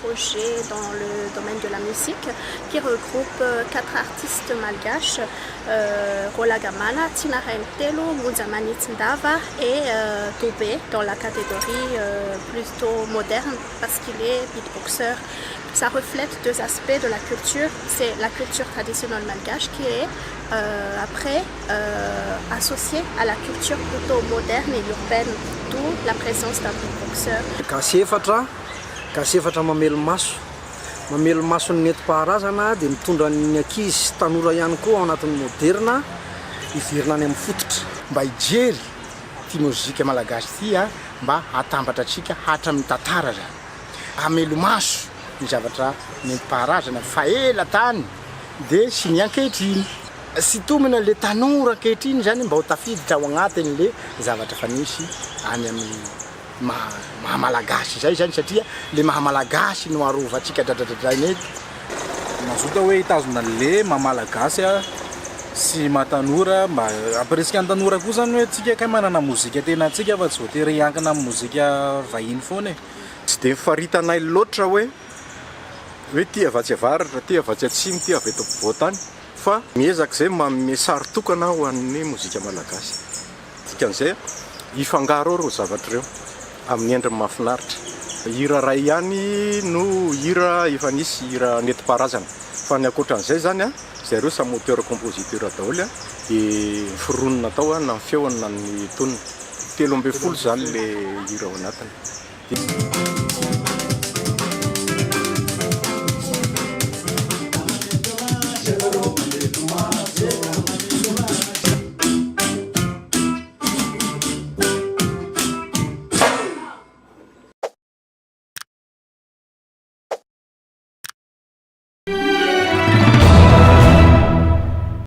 Projet dans le domaine de la musique qui regroupe 4 artistes malgaches, Rola Gamana, Tina Rentelo, Mouzamani Tsindava et Tobé dans la catégorie plutôt moderne parce qu'il est beatboxer. Ça reflète 2 aspects de la culture. C'est la culture traditionnelle malgache qui est après associée à la culture plutôt moderne et urbaine, d'où la présence d'un beatboxer. Kasefatra mamelo maso ny nentim-paharazana dia mitondra ny ankizy sy tanora ihany koa ao anatin'ny moderna hiverina any amin'ny fototra mba hijery ty mozika malagasy ty mba hatambatra atsika hatramin'ny tantara zany amelo maso ny zavatra nentim-paharazana fa ela tany dia sy ny ankehitriny sy tomina le tanora ankehitriny zany mba ho tafiditra ao agnatiny le zavatra fa nisy any amin'ny mahamalagasy zay zany satria le mahamalagasy no arovantsika dradradradrainy eto mazoto hoe hitazona le mahamalagasy sy matanora mba ampirisika ny tanora koa zany hoe tsika kay manana mozika tena atsika fa tsy voatery hiankina amin'ny mozika vahiny foana tsy dia mifaritanay loatra hoe ty avatsy avaratra ty avatsy atsimo ty avy eto ampovoantany fa miezaka zay manome sary tokana ho an'ny mozika malagasy dikan'izay hifangaro ro zavatra ireo amin'ny endriny mahafinaritra hira ray ihany no hira efa nisy hira nentim-paharazana fa ny ankoatran'izay zany zareo samy auteur compositeur daholo dia fironona tao na ny feony na ny tonona 30 zany le hira ao anatiny.